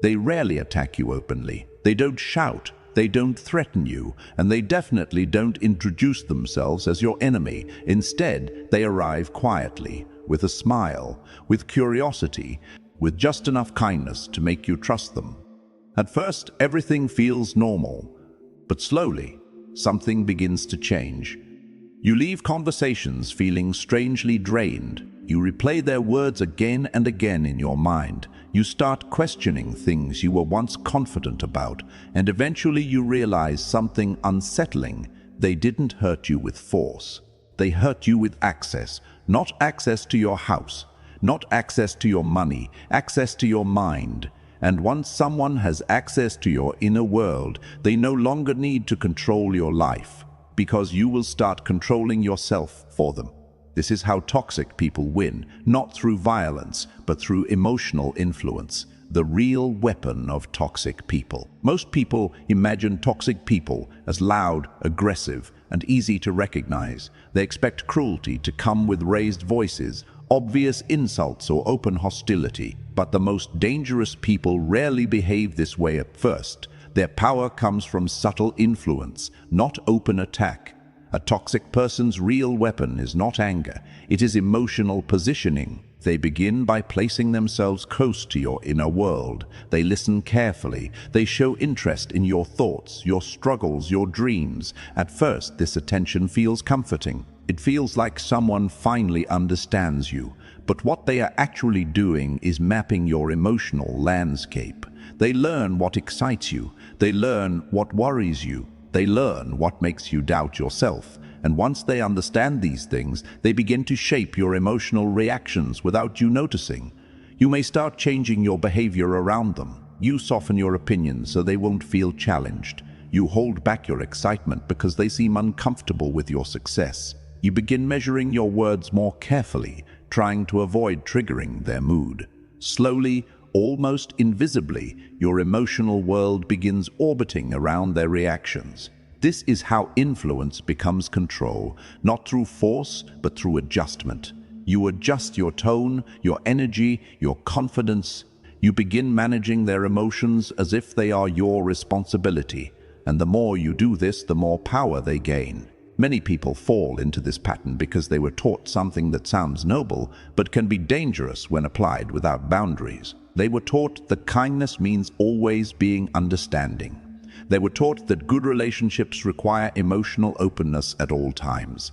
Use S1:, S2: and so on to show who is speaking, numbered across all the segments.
S1: They rarely attack you openly. They don't shout. They don't threaten you, and they definitely don't introduce themselves as your enemy. Instead, they arrive quietly, with a smile, with curiosity, with just enough kindness to make you trust them. At first, everything feels normal, but slowly, something begins to change. You leave conversations feeling strangely drained. You replay their words again and again in your mind. You start questioning things you were once confident about, and eventually you realize something unsettling. They didn't hurt you with force. They hurt you with access. Not access to your house, not access to your money, access to your mind. And once someone has access to your inner world, they no longer need to control your life, because you will start controlling yourself for them. This is how toxic people win, not through violence, but through emotional influence, the real weapon of toxic people. Most people imagine toxic people as loud, aggressive, and easy to recognize. They expect cruelty to come with raised voices, obvious insults, or open hostility. But the most dangerous people rarely behave this way at first. Their power comes from subtle influence, not open attack. A toxic person's real weapon is not anger, it is emotional positioning. They begin by placing themselves close to your inner world. They listen carefully. They show interest in your thoughts, your struggles, your dreams. At first, this attention feels comforting. It feels like someone finally understands you. But what they are actually doing is mapping your emotional landscape. They learn what excites you. They learn what worries you. They learn what makes you doubt yourself. And once they understand these things, they begin to shape your emotional reactions without you noticing. You may start changing your behavior around them. You soften your opinions so they won't feel challenged. You hold back your excitement because they seem uncomfortable with your success. You begin measuring your words more carefully, trying to avoid triggering their mood. Slowly, almost invisibly, your emotional world begins orbiting around their reactions. This is how influence becomes control, not through force, but through adjustment. You adjust your tone, your energy, your confidence. You begin managing their emotions as if they are your responsibility. And the more you do this, the more power they gain. Many people fall into this pattern because they were taught something that sounds noble, but can be dangerous when applied without boundaries. They were taught that kindness means always being understanding. They were taught that good relationships require emotional openness at all times.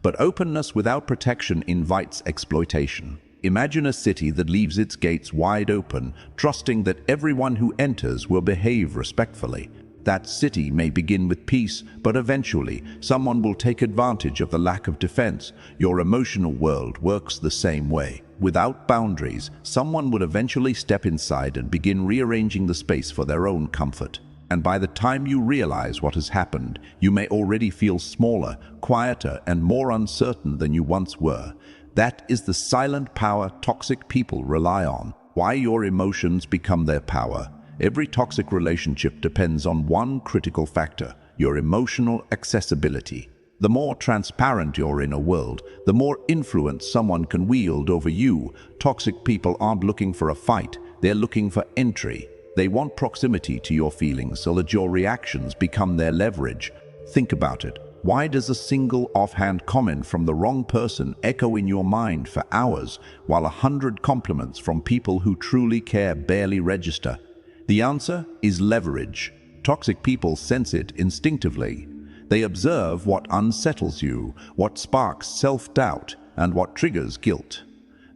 S1: But openness without protection invites exploitation. Imagine a city that leaves its gates wide open, trusting that everyone who enters will behave respectfully. That city may begin with peace, but eventually someone will take advantage of the lack of defense. Your emotional world works the same way. Without boundaries, someone would eventually step inside and begin rearranging the space for their own comfort. And by the time you realize what has happened, you may already feel smaller, quieter, and more uncertain than you once were. That is the silent power toxic people rely on. Why your emotions become their power. Every toxic relationship depends on one critical factor: your emotional accessibility. The more transparent your inner world, the more influence someone can wield over you. Toxic people aren't looking for a fight, they're looking for entry. They want proximity to your feelings so that your reactions become their leverage. Think about it. Why does a single offhand comment from the wrong person echo in your mind for hours, while 100 compliments from people who truly care barely register? The answer is leverage. Toxic people sense it instinctively. They observe what unsettles you, what sparks self-doubt, and what triggers guilt.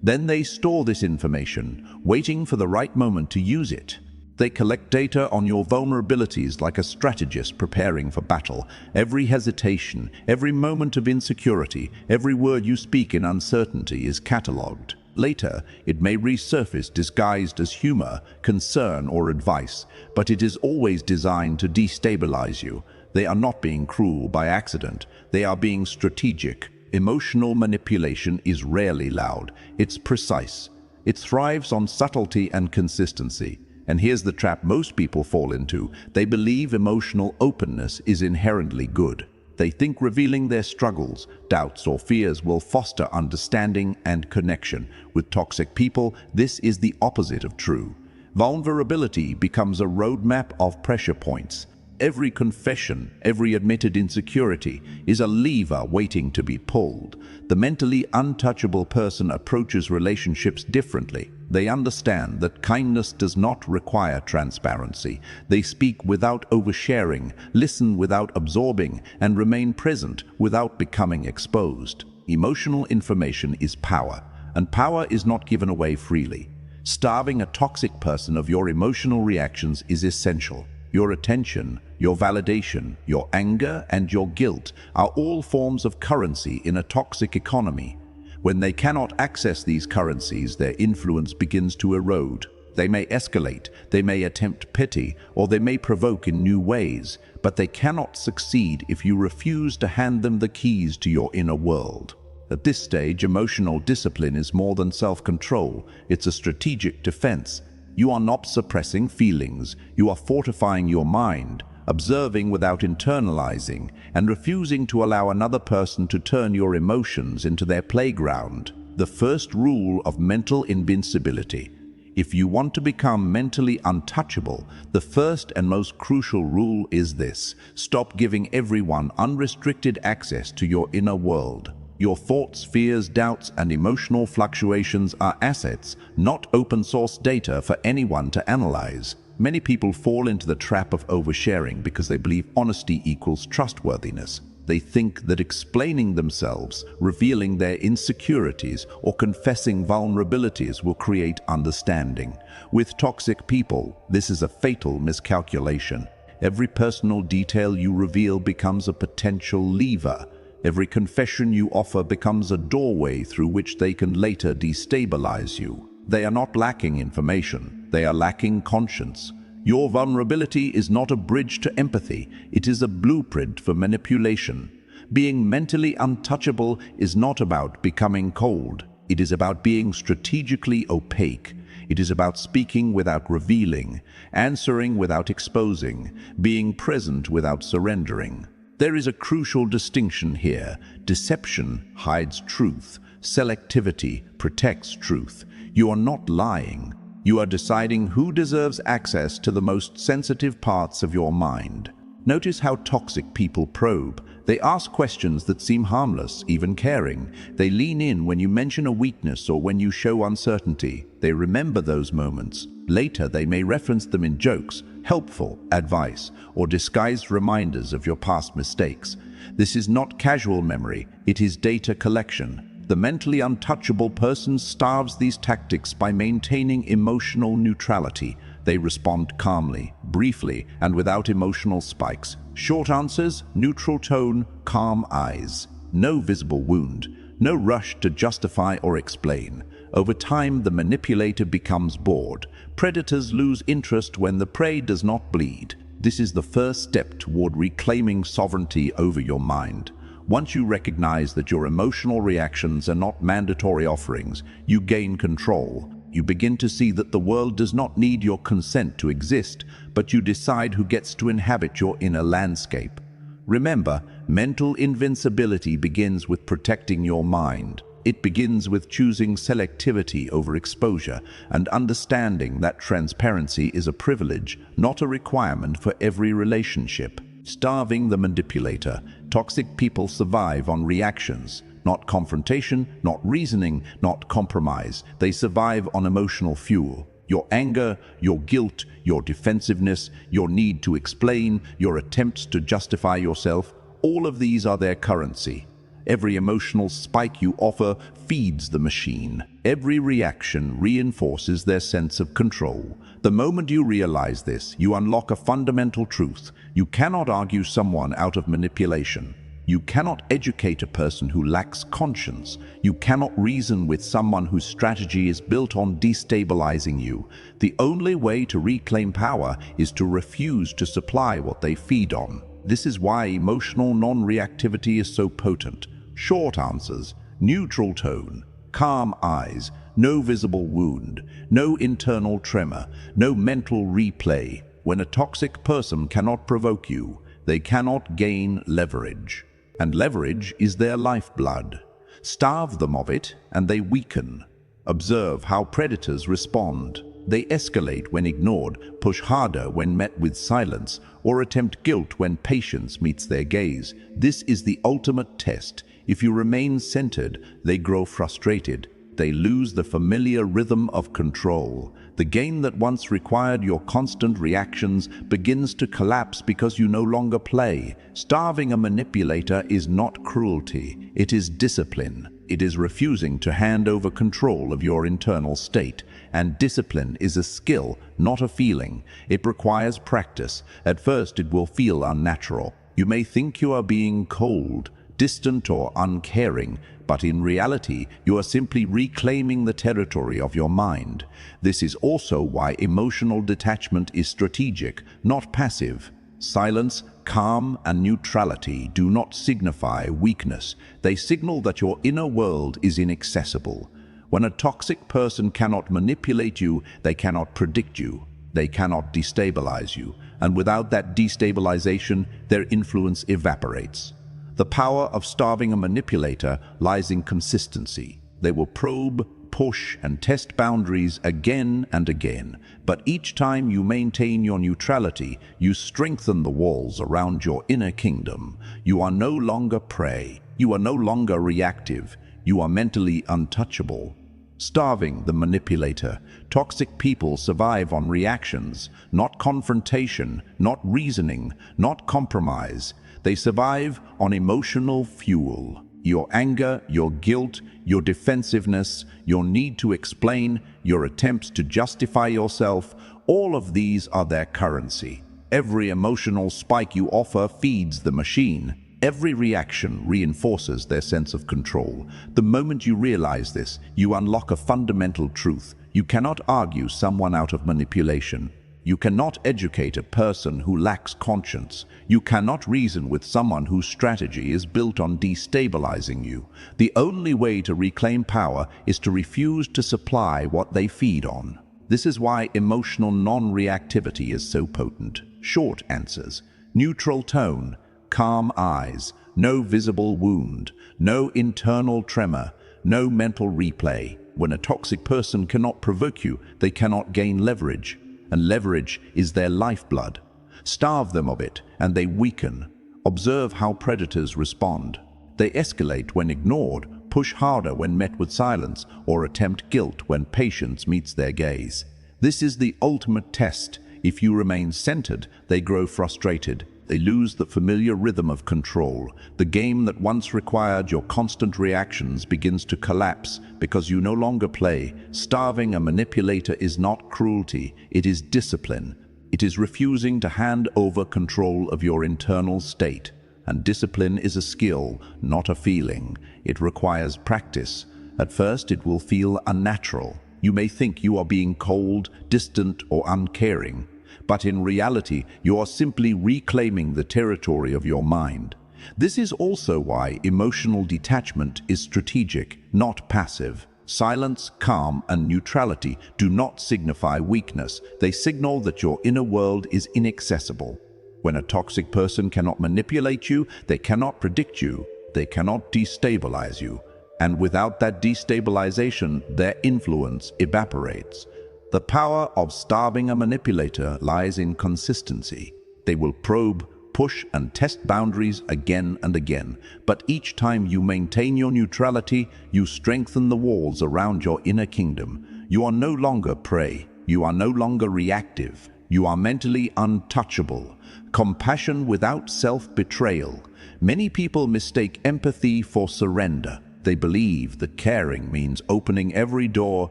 S1: Then they store this information, waiting for the right moment to use it. They collect data on your vulnerabilities like a strategist preparing for battle. Every hesitation, every moment of insecurity, every word you speak in uncertainty is catalogued. Later, it may resurface disguised as humor, concern, or advice, but it is always designed to destabilize you. They are not being cruel by accident. They are being strategic. Emotional manipulation is rarely loud. It's precise. It thrives on subtlety and consistency. And here's the trap most people fall into. They believe emotional openness is inherently good. They think revealing their struggles, doubts, or fears will foster understanding and connection. With toxic people, this is the opposite of true. Vulnerability becomes a roadmap of pressure points. Every confession, every admitted insecurity is a lever waiting to be pulled. The mentally untouchable person approaches relationships differently. They understand that kindness does not require transparency. They speak without oversharing, listen without absorbing, and remain present without becoming exposed. Emotional information is power, and power is not given away freely. Starving a toxic person of your emotional reactions is essential. Your attention, your validation, your anger, and your guilt are all forms of currency in a toxic economy. When they cannot access these currencies, their influence begins to erode. They may escalate, they may attempt pity, or they may provoke in new ways, but they cannot succeed if you refuse to hand them the keys to your inner world. At this stage, emotional discipline is more than self-control. It's a strategic defense. You are not suppressing feelings. You are fortifying your mind, observing without internalizing, and refusing to allow another person to turn your emotions into their playground. The first rule of mental invincibility. If you want to become mentally untouchable, the first and most crucial rule is this: stop giving everyone unrestricted access to your inner world. Your thoughts, fears, doubts, and emotional fluctuations are assets, not open-source data for anyone to analyze. Many people fall into the trap of oversharing because they believe honesty equals trustworthiness. They think that explaining themselves, revealing their insecurities, or confessing vulnerabilities will create understanding. With toxic people, this is a fatal miscalculation. Every personal detail you reveal becomes a potential lever. Every confession you offer becomes a doorway through which they can later destabilize you. They are not lacking information, they are lacking conscience. Your vulnerability is not a bridge to empathy, it is a blueprint for manipulation. Being mentally untouchable is not about becoming cold, it is about being strategically opaque. It is about speaking without revealing, answering without exposing, being present without surrendering. There is a crucial distinction here. Deception hides truth. Selectivity protects truth. You are not lying. You are deciding who deserves access to the most sensitive parts of your mind. Notice how toxic people probe. They ask questions that seem harmless, even caring. They lean in when you mention a weakness or when you show uncertainty. They remember those moments. Later, they may reference them in jokes, helpful advice, or disguised reminders of your past mistakes. This is not casual memory, it is data collection. The mentally untouchable person starves these tactics by maintaining emotional neutrality. They respond calmly, briefly, and without emotional spikes. Short answers, neutral tone, calm eyes. No visible wound, no rush to justify or explain. Over time, the manipulator becomes bored. Predators lose interest when the prey does not bleed. This is the first step toward reclaiming sovereignty over your mind. Once you recognize that your emotional reactions are not mandatory offerings, you gain control. You begin to see that the world does not need your consent to exist, but you decide who gets to inhabit your inner landscape. Remember, mental invincibility begins with protecting your mind. It begins with choosing selectivity over exposure and understanding that transparency is a privilege, not a requirement for every relationship. Starving the manipulator. Toxic people survive on reactions, not confrontation, not reasoning, not compromise. They survive on emotional fuel. Your anger, your guilt, your defensiveness, your need to explain, your attempts to justify yourself, all of these are their currency. Every emotional spike you offer feeds the machine. Every reaction reinforces their sense of control. The moment you realize this, you unlock a fundamental truth. You cannot argue someone out of manipulation. You cannot educate a person who lacks conscience. You cannot reason with someone whose strategy is built on destabilizing you. The only way to reclaim power is to refuse to supply what they feed on. This is why emotional non-reactivity is so potent. Short answers, neutral tone, calm eyes, no visible wound, no internal tremor, no mental replay. When a toxic person cannot provoke you, they cannot gain leverage. And leverage is their lifeblood. Starve them of it, and they weaken. Observe how predators respond. They escalate when ignored, push harder when met with silence, or attempt guilt when patience meets their gaze. This is the ultimate test. If you remain centered, they grow frustrated. They lose the familiar rhythm of control. The game that once required your constant reactions begins to collapse because you no longer play. Starving a manipulator is not cruelty, it is discipline. It is refusing to hand over control of your internal state. And discipline is a skill, not a feeling. It requires practice. At first, it will feel unnatural. You may think you are being cold, distant, or uncaring, but in reality, you are simply reclaiming the territory of your mind. This is also why emotional detachment is strategic, not passive. Silence, calm, and neutrality do not signify weakness. They signal that your inner world is inaccessible. When a toxic person cannot manipulate you, they cannot predict you. They cannot destabilize you. And without that destabilization, their influence evaporates. The power of starving a manipulator lies in consistency. They will probe, push, and test boundaries again and again. But each time you maintain your neutrality, you strengthen the walls around your inner kingdom. You are no longer prey. You are no longer reactive. You are mentally untouchable. Starving the manipulator. Toxic people survive on reactions, not confrontation, not reasoning, not compromise. They survive on emotional fuel. Your anger, your guilt, your defensiveness, your need to explain, your attempts to justify yourself, all of these are their currency. Every emotional spike you offer feeds the machine. Every reaction reinforces their sense of control. The moment you realize this, you unlock a fundamental truth. You cannot argue someone out of manipulation. You cannot educate a person who lacks conscience. You cannot reason with someone whose strategy is built on destabilizing you. The only way to reclaim power is to refuse to supply what they feed on. This is why emotional non-reactivity is so potent. Short answers, neutral tone, calm eyes, no visible wound, no internal tremor, no mental replay. When a toxic person cannot provoke you, they cannot gain leverage. And leverage is their lifeblood. Starve them of it, and they weaken. Observe how predators respond. They escalate when ignored, push harder when met with silence, or attempt guilt when patience meets their gaze. This is the ultimate test. If you remain centered, they grow frustrated. They lose the familiar rhythm of control. The game that once required your constant reactions begins to collapse because you no longer play. Starving a manipulator is not cruelty, it is discipline. It is refusing to hand over control of your internal state. And discipline is a skill, not a feeling. It requires practice. At first, it will feel unnatural. You may think you are being cold, distant, or uncaring. But in reality, you are simply reclaiming the territory of your mind. This is also why emotional detachment is strategic, not passive. Silence, calm, and neutrality do not signify weakness. They signal that your inner world is inaccessible. When a toxic person cannot manipulate you, they cannot predict you, they cannot destabilize you. And without that destabilization, their influence evaporates. The power of starving a manipulator lies in consistency. They will probe, push, and test boundaries again and again. But each time you maintain your neutrality, you strengthen the walls around your inner kingdom. You are no longer prey. You are no longer reactive. You are mentally untouchable. Compassion without self-betrayal. Many people mistake empathy for surrender. They believe that caring means opening every door,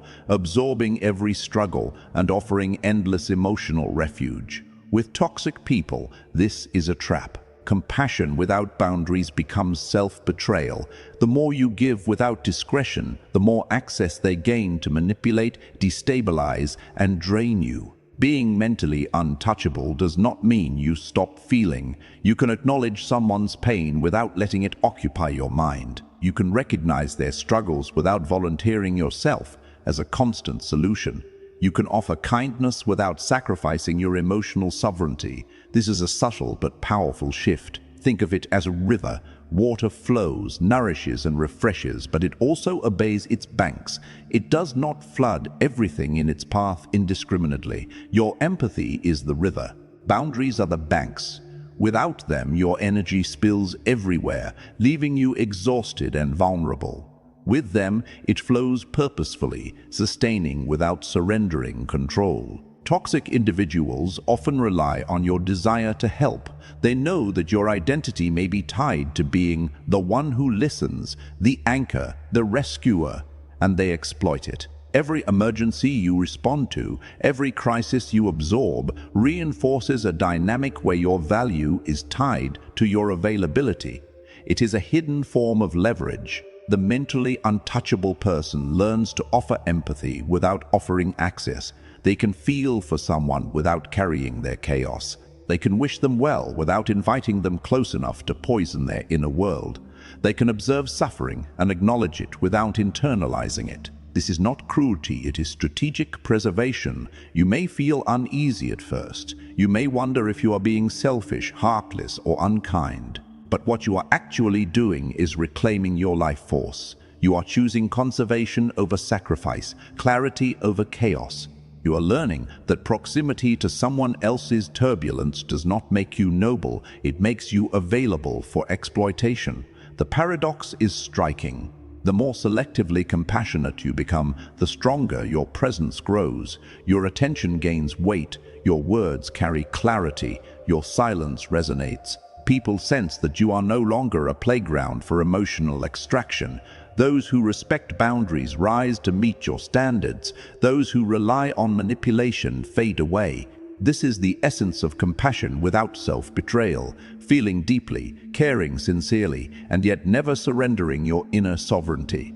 S1: absorbing every struggle, and offering endless emotional refuge. With toxic people, this is a trap. Compassion without boundaries becomes self-betrayal. The more you give without discretion, the more access they gain to manipulate, destabilize, and drain you. Being mentally untouchable does not mean you stop feeling. You can acknowledge someone's pain without letting it occupy your mind. You can recognize their struggles without volunteering yourself as a constant solution. You can offer kindness without sacrificing your emotional sovereignty. This is a subtle but powerful shift. Think of it as a river. Water flows, nourishes and refreshes, but it also obeys its banks. It does not flood everything in its path indiscriminately. Your empathy is the river. Boundaries are the banks. Without them, your energy spills everywhere, leaving you exhausted and vulnerable. With them, it flows purposefully, sustaining without surrendering control. Toxic individuals often rely on your desire to help. They know that your identity may be tied to being the one who listens, the anchor, the rescuer, and they exploit it. Every emergency you respond to, every crisis you absorb, reinforces a dynamic where your value is tied to your availability. It is a hidden form of leverage. The mentally untouchable person learns to offer empathy without offering access. They can feel for someone without carrying their chaos. They can wish them well without inviting them close enough to poison their inner world. They can observe suffering and acknowledge it without internalizing it. This is not cruelty, it is strategic preservation. You may feel uneasy at first. You may wonder if you are being selfish, heartless, or unkind. But what you are actually doing is reclaiming your life force. You are choosing conservation over sacrifice, clarity over chaos. You are learning that proximity to someone else's turbulence does not make you noble, it makes you available for exploitation. The paradox is striking. The more selectively compassionate you become, the stronger your presence grows. Your attention gains weight, your words carry clarity, your silence resonates. People sense that you are no longer a playground for emotional extraction. Those who respect boundaries rise to meet your standards. Those who rely on manipulation fade away. This is the essence of compassion without self-betrayal, feeling deeply, caring sincerely, and yet never surrendering your inner sovereignty.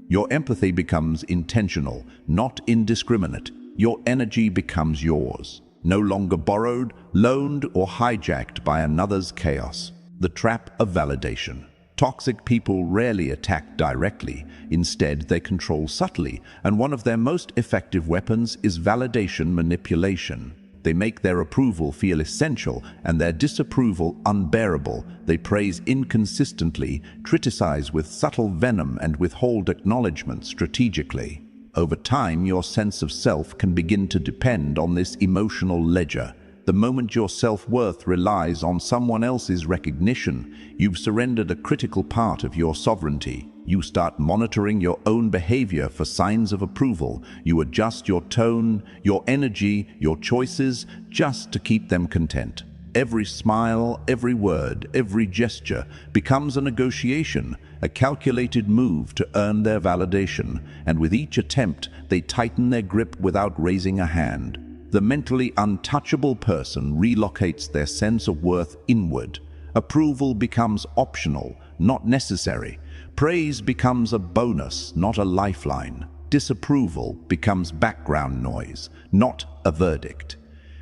S1: Your empathy becomes intentional, not indiscriminate. Your energy becomes yours, no longer borrowed, loaned, or hijacked by another's chaos. The trap of validation. Toxic people rarely attack directly. Instead, they control subtly, and one of their most effective weapons is validation manipulation. They make their approval feel essential and their disapproval unbearable. They praise inconsistently, criticize with subtle venom, and withhold acknowledgement strategically. Over time, your sense of self can begin to depend on this emotional ledger. The moment your self-worth relies on someone else's recognition, you've surrendered a critical part of your sovereignty. You start monitoring your own behavior for signs of approval. You adjust your tone, your energy, your choices, just to keep them content. Every smile, every word, every gesture becomes a negotiation, a calculated move to earn their validation, and with each attempt, they tighten their grip without raising a hand. The mentally untouchable person relocates their sense of worth inward. Approval becomes optional, not necessary. Praise becomes a bonus, not a lifeline. Disapproval becomes background noise, not a verdict.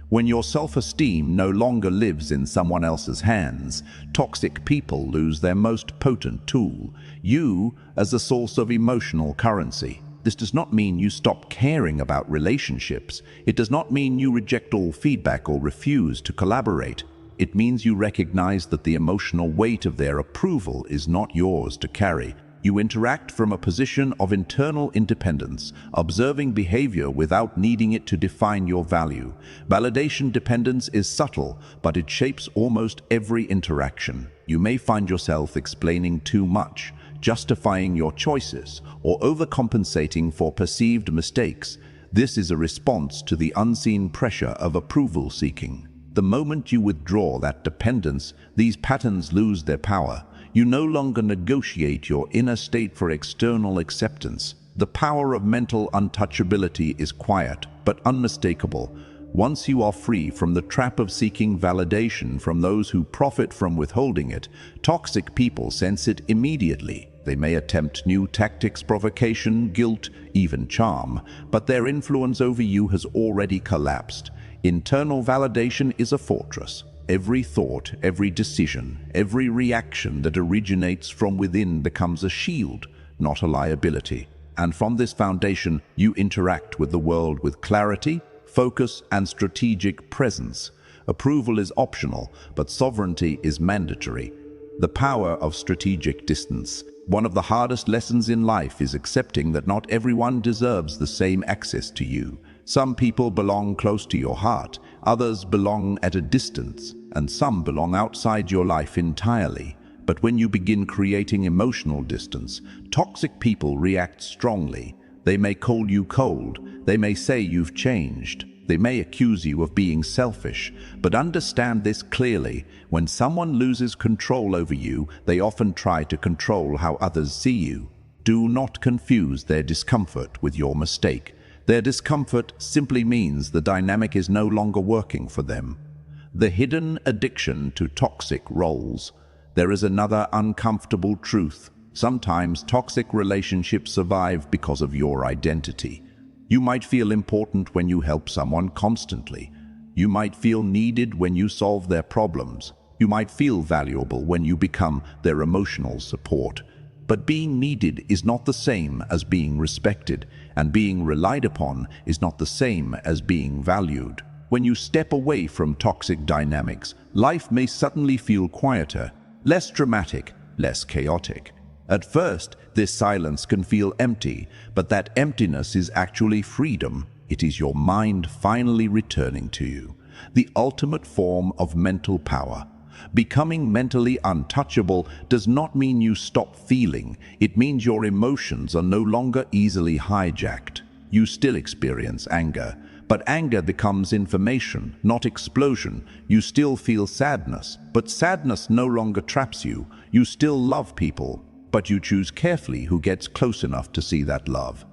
S1: When your self-esteem no longer lives in someone else's hands, toxic people lose their most potent tool, you as a source of emotional currency. This does not mean you stop caring about relationships. It does not mean you reject all feedback or refuse to collaborate. It means you recognize that the emotional weight of their approval is not yours to carry. You interact from a position of internal independence, observing behavior without needing it to define your value. Validation dependence is subtle, but it shapes almost every interaction. You may find yourself explaining too much, justifying your choices, or overcompensating for perceived mistakes. This is a response to the unseen pressure of approval seeking. The moment you withdraw that dependence, these patterns lose their power. You no longer negotiate your inner state for external acceptance. The power of mental untouchability is quiet, but unmistakable. Once you are free from the trap of seeking validation from those who profit from withholding it, toxic people sense it immediately. They may attempt new tactics, provocation, guilt, even charm, but their influence over you has already collapsed. Internal validation is a fortress. Every thought, every decision, every reaction that originates from within becomes a shield, not a liability. And from this foundation, you interact with the world with clarity, focus, and strategic presence. Approval is optional, but sovereignty is mandatory. The power of strategic distance. One of the hardest lessons in life is accepting that not everyone deserves the same access to you. Some people belong close to your heart, others belong at a distance, and some belong outside your life entirely. But when you begin creating emotional distance, toxic people react strongly. They may call you cold, they may say you've changed, they may accuse you of being selfish, but understand this clearly: when someone loses control over you, they often try to control how others see you. Do not confuse their discomfort with your mistake. Their discomfort simply means the dynamic is no longer working for them. The hidden addiction to toxic roles. There is another uncomfortable truth. Sometimes toxic relationships survive because of your identity. You might feel important when you help someone constantly. You might feel needed when you solve their problems. You might feel valuable when you become their emotional support. But being needed is not the same as being respected, and being relied upon is not the same as being valued. When you step away from toxic dynamics, life may suddenly feel quieter, less dramatic, less chaotic. At first, this silence can feel empty, but that emptiness is actually freedom. It is your mind finally returning to you. The ultimate form of mental power. Becoming mentally untouchable does not mean you stop feeling. It means your emotions are no longer easily hijacked. You still experience anger, but anger becomes information, not explosion. You still feel sadness, but sadness no longer traps you. You still love people, but you choose carefully who gets close enough to see that love.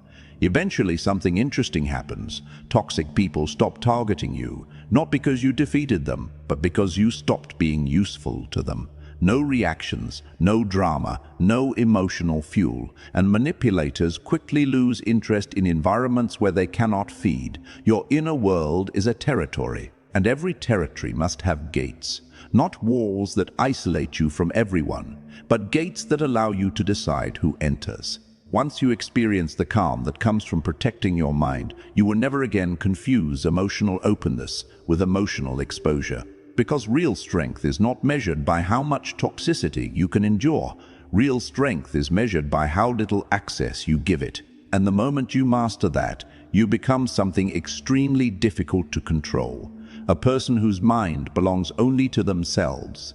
S1: Eventually, something interesting happens. Toxic people stop targeting you, not because you defeated them, but because you stopped being useful to them. No reactions, no drama, no emotional fuel, and manipulators quickly lose interest in environments where they cannot feed. Your inner world is a territory, and every territory must have gates. Not walls that isolate you from everyone, but gates that allow you to decide who enters. Once you experience the calm that comes from protecting your mind, you will never again confuse emotional openness with emotional exposure. Because real strength is not measured by how much toxicity you can endure. Real strength is measured by how little access you give it. And the moment you master that, you become something extremely difficult to control. A person whose mind belongs only to themselves.